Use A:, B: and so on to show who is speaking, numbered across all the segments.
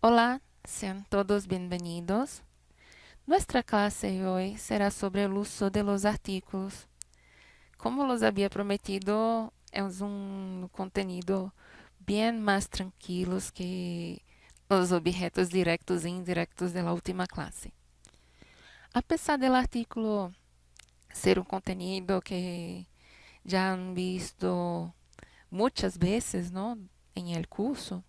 A: Hola, sean todos bienvenidos. Nuestra clase hoy será sobre el uso de los artículos. Como los había prometido, es un contenido bien más tranquilos que los objetos directos e indirectos de la última clase. A pesar del artículo ser un contenido que ya han visto muchas veces, ¿no? En el curso,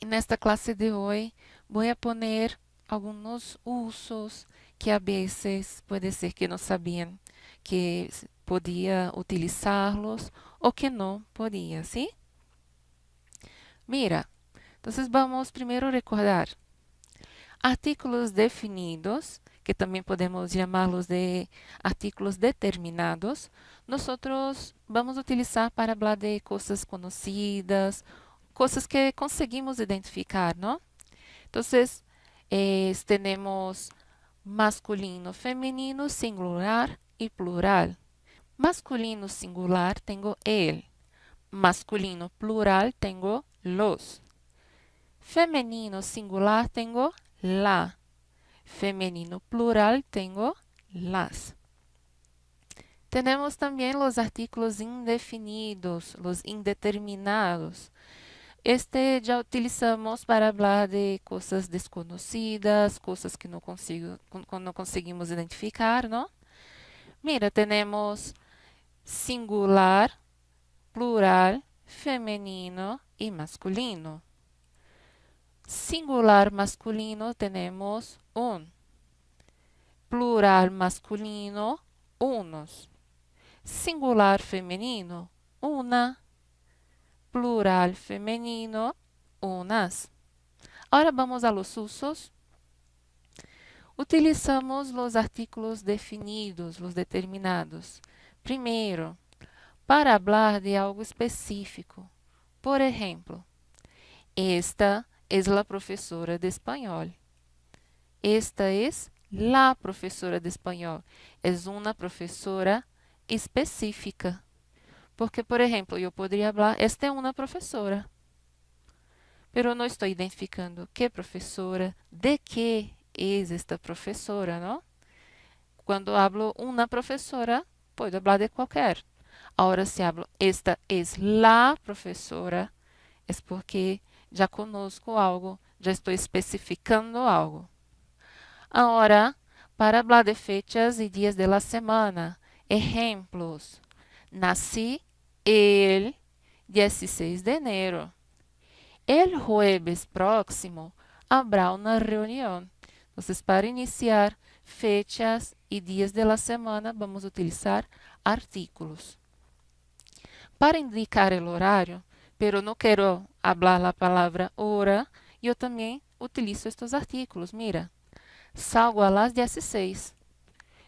A: en esta clase de hoy voy a poner algunos usos que a veces puede ser que no sabían que podía utilizarlos o que no podía, ¿sí? Mira, entonces vamos primero a recordar artículos definidos, que también podemos llamarlos de artículos determinados. Nosotros vamos a utilizar para hablar de cosas conocidas, cosas que conseguimos identificar, ¿no? Entonces, tenemos masculino, femenino, singular y plural. Masculino singular tengo el. Masculino plural tengo los. Femenino singular tengo la. Femenino plural tengo las. Tenemos también los artículos indefinidos, los indeterminados. Este já utilizamos para falar de coisas desconhecidas, coisas que não conseguimos identificar, não? Mira, temos singular, plural, feminino e masculino. Singular masculino temos um. Plural masculino, unos. Singular feminino, una. Plural femenino, unas. Ahora vamos a los usos. Utilizamos los artículos definidos, los determinados. Primeiro, para hablar de algo específico. Por ejemplo, esta es la profesora de español. Esta es la profesora de español. Es una profesora específica. Porque, por exemplo, eu poderia falar, esta é uma professora. Pero não estou identificando que professora, de que es esta professora, não? Quando hablo uma professora, pode falar de qualquer. Agora, se hablo, esta es la professora, é porque já conosco algo, já estou especificando algo. Agora, para falar de fechas e dias de la semana, exemplos. Nasci el 16 de enero. El jueves próximo habrá una reunión. Entonces, para iniciar fechas y días de la semana, vamos a utilizar artículos. Para indicar el horario, pero no quiero hablar la palabra hora, yo también utilizo estos artículos. Mira, salgo a las 16.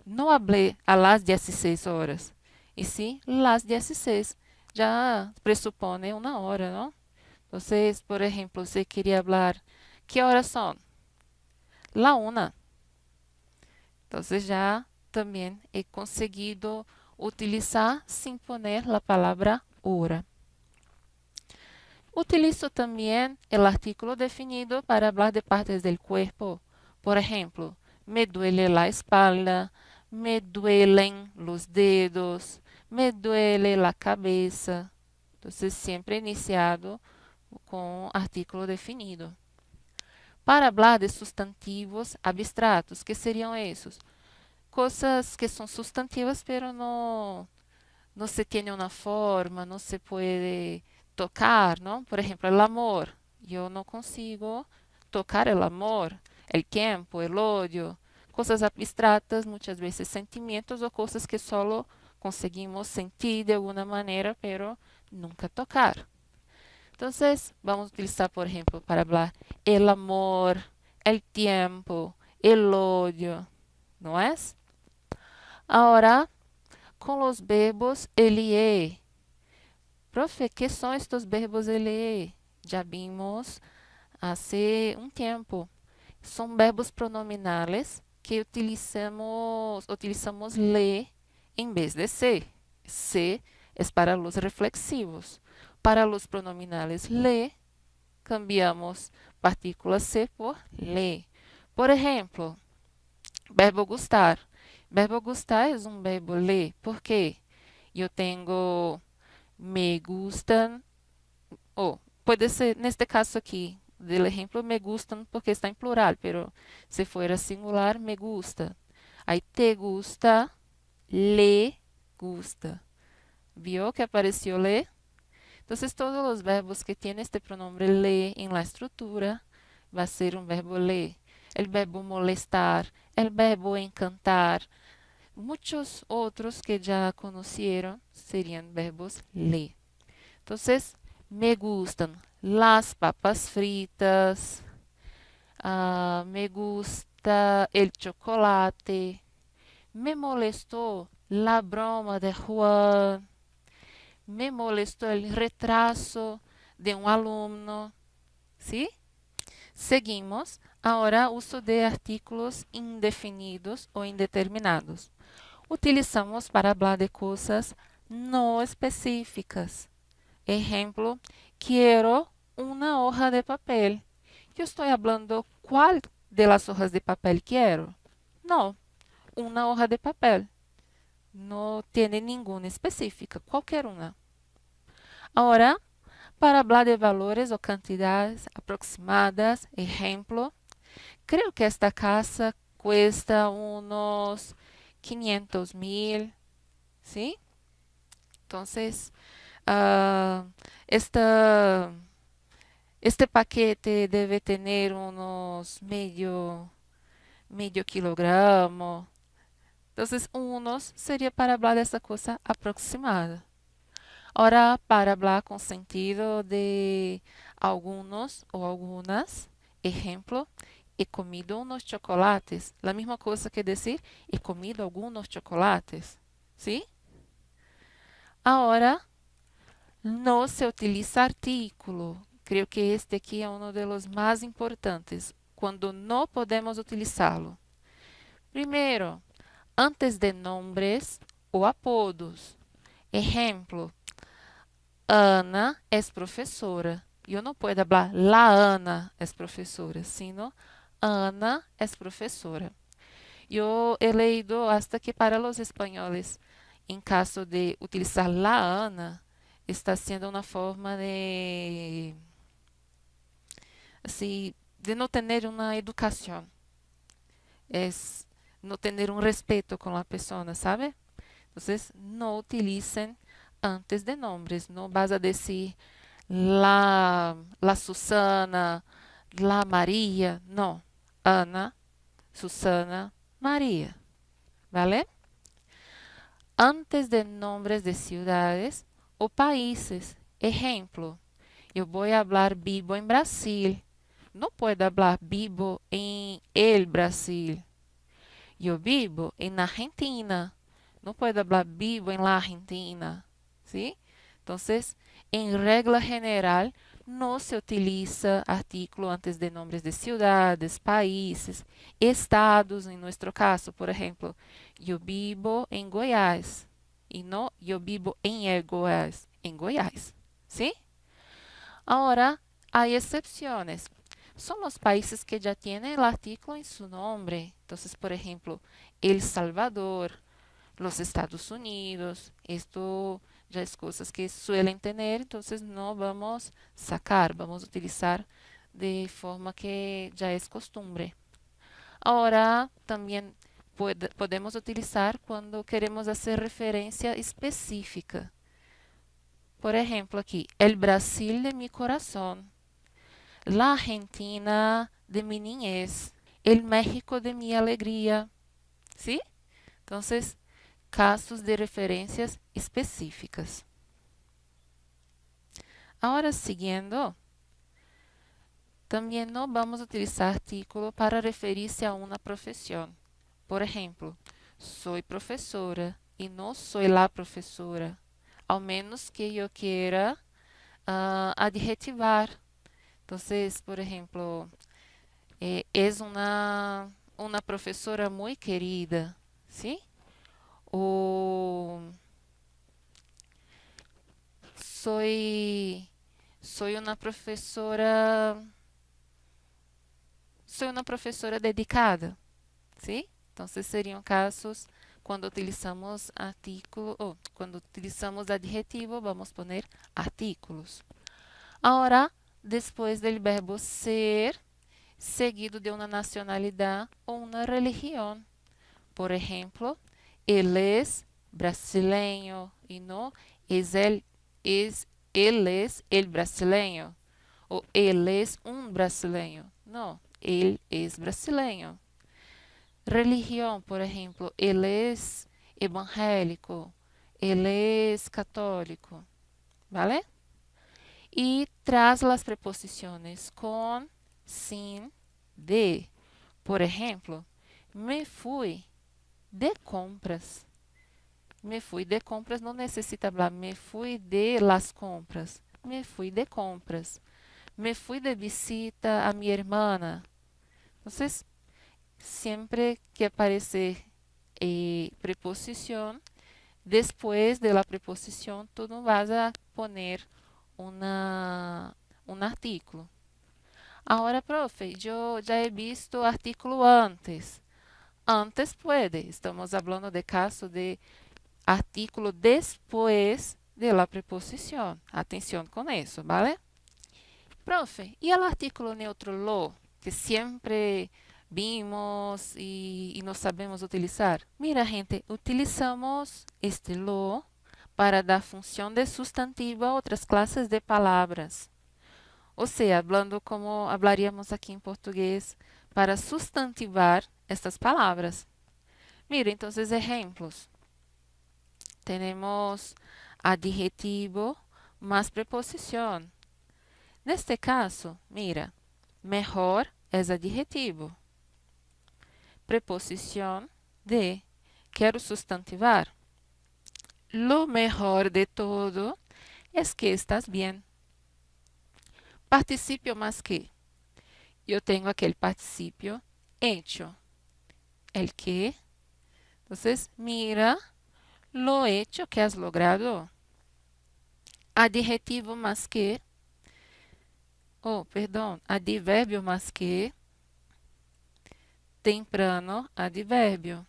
A: No hablé a las 16 horas. Y sí, las 16 ya presupone una hora, ¿no? Entonces, por ejemplo, si quería hablar, ¿qué horas son? La una. Entonces ya también he conseguido utilizar sin poner la palabra hora. Utilizo también el artículo definido para hablar de partes del cuerpo. Por ejemplo, me duele la espalda, me duelen los dedos, me duele la cabeza. Entonces, siempre iniciado com artículo definido. Para falar de substantivos abstratos, que seriam esses? Coisas que são substantivas, pero não se tem uma forma, não se pode tocar, não? Por exemplo, o amor. Eu não consigo tocar o amor, o tempo, o ódio. Coisas abstratas, muitas vezes sentimentos ou coisas que só conseguimos sentir de alguma maneira, pero nunca tocar. Entonces, vamos a utilizar, por ejemplo, para hablar el amor, el tiempo, el odio, ¿no es? Ahora, con los verbos el y e. Profe, ¿qué son estos verbos el y e? Ya vimos hace un tiempo. Son verbos pronominales que utilizamos le en vez de se. Se es para los reflexivos. Para los pronominales le, cambiamos partícula C por le. Por exemplo, verbo gustar. Verbo gustar é um verbo le. Por quê? Eu tenho me gustan, ou pode ser, neste caso aqui, do exemplo, me gustan porque está em plural, pero se for singular, me gusta. Aí te gusta, le gusta. ¿Vio que apareció le? Entonces, todos los verbos que tienen este pronombre le en la estructura va a ser un verbo le. El verbo molestar, el verbo encantar, muchos otros que ya conocieron serían verbos le. Entonces, me gustan las papas fritas, me gusta el chocolate, me molestó la broma de Juan, me molestou o retraso de um aluno. ¿Sí? Seguimos. Agora, uso de artículos indefinidos ou indeterminados. Utilizamos para falar de coisas não específicas. Exemplo, quero uma hoja de papel. Eu estou falando qual de las hojas de papel quero? Não, uma hoja de papel. Não tem nenhuma específica, qualquer uma. Ahora, para hablar de valores o cantidades aproximadas, ejemplo, creo que esta casa cuesta unos 500,000, ¿sí? Entonces, ah, esta, este paquete debe tener unos medio kilogramo. Entonces, unos sería para hablar de esa cosa aproximada. Ora, para hablar com sentido de algunos ou algunas, exemplo, he comido unos chocolates. La misma coisa que dizer, he comido algunos chocolates. ¿Sí? Agora, no se utiliza artículo. Creio que este aqui é um dos mais importantes, quando não podemos utilizá-lo. Primeiro, antes de nombres ou apodos. Exemplo, Ana é professora. Eu não posso falar la Ana é professora, sino Ana é professora. Eu he leído hasta que para os espanhóis, em caso de utilizar la Ana, está sendo uma forma de, assim, de não ter uma educação, é não ter um respeito com a pessoa, sabe? Então, não utilicem antes de nombres, não vas a decir la Susana, la María, no, Ana, Susana, María, ¿vale? Antes de nombres de ciudades o países, ejemplo, eu vou falar vivo em Brasil, não puedo falar vivo em el Brasil, eu vivo em Argentina, não puedo falar vivo em la Argentina, ¿sí? Entonces, en regla general, no se utiliza artículo antes de nombres de ciudades, países, estados, en nuestro caso, por ejemplo, yo vivo en Goiás y no yo vivo en el Goiás, en Goiás, ¿sí? Ahora, hay excepciones. Son los países que ya tienen el artículo en su nombre. Entonces, por ejemplo, El Salvador, los Estados Unidos, esto ya es cosas que suelen tener, entonces no vamos a sacar, vamos a utilizar de forma que ya es costumbre. Ahora también podemos utilizar cuando queremos hacer referencia específica. Por ejemplo, aquí, el Brasil de mi corazón, la Argentina de mi niñez, el México de mi alegría, ¿sí? Entonces, casos de referências específicas. Agora, seguindo, também não vamos utilizar artículo para referir-se a uma profissão. Por exemplo, sou professora e não sou la professora, ao menos que eu queira adjetivar. Então, por exemplo, é uma professora muito querida, ¿sí? O soy Soy una profesora, soy una profesora dedicada, ¿sí? Entonces serían casos cuando utilizamos artículo o cuando utilizamos adjetivo, vamos a poner artículos. Ahora, después del verbo ser, seguido de una nacionalidad o una religión. Por ejemplo, él es brasileño y no es él es el brasileño o él es un brasileño. No, él es brasileño. Religión, por ejemplo, él es evangélico, él es católico, ¿vale? Y tras las preposiciones con, sin, de. Por ejemplo, me fui de compras. Me fui de compras não necessita falar me fui de las compras. Me fui de compras. Me fui de visita a minha irmã. Então, sempre que aparecer preposição, depois de la preposição, tu não vas a poner um artículo. Agora, profe, eu já he visto artículo antes. Antes puede. Estamos falando de caso de artículo después de la preposición. Atención con eso, ¿vale? Profe, ¿y el artículo neutro lo? Que siempre vimos y no sabemos utilizar. Mira, gente, utilizamos este lo para dar función de sustantivo a otras clases de palabras. O sea, hablando como hablaríamos aquí en portugués, para sustantivar estas palabras. Mira, entonces ejemplos. Tenemos adjetivo más preposición. Neste caso, mira, mejor es adjetivo. Preposición de, quero sustantivar. Lo mejor de todo es que estás bien. Participio más que. Eu tenho aquele participio hecho. El que. Entonces, mira lo hecho que has logrado. Adjetivo más que. Oh, perdão. Advérbio más que. Temprano, advérbio.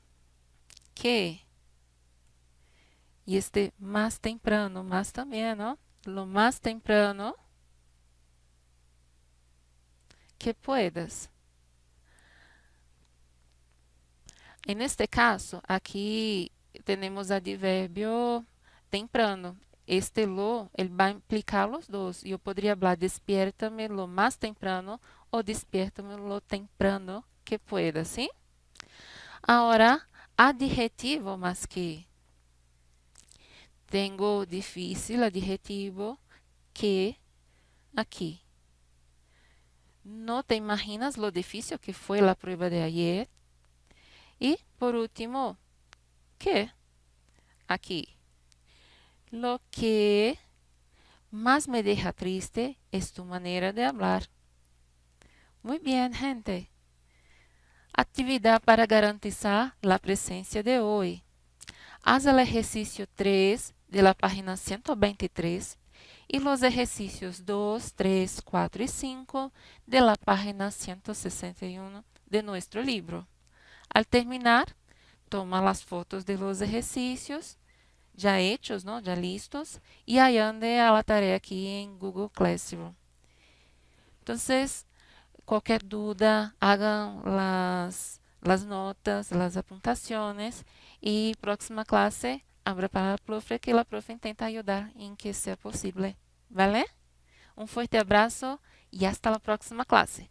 A: Que. E este más temprano, más também, ¿no? Lo más temprano que puedas. En este caso, aqui temos advérbio temprano. Este lo, ele vai implicar os dois. E eu poderia falar, despierta-me lo más temprano ou despierta-me lo temprano que pueda, ¿sí? Agora, adjetivo más que. Tenho difícil adjetivo que aqui. No te imaginas lo difícil que foi a prueba de ayer. E, por último, que aqui. Lo que más me deja triste es tu manera de hablar. Muy bien, gente. Actividad para garantizar la presencia de hoy. Haz el ejercicio 3 de la página 123 y los ejercicios 2, 3, 4 y 5 de la página 161 de nuestro libro. Al terminar, toma las fotos de los ejercicios ya hechos, ¿no? Ya listos, y ahí ande a la tarea aquí en Google Classroom. Entonces, cualquier duda, hagan las notas, las apuntaciones, y próxima clase, abra para la profe, que la profe intenta ayudar en que sea posible. ¿Vale? Un fuerte abrazo y hasta la próxima clase.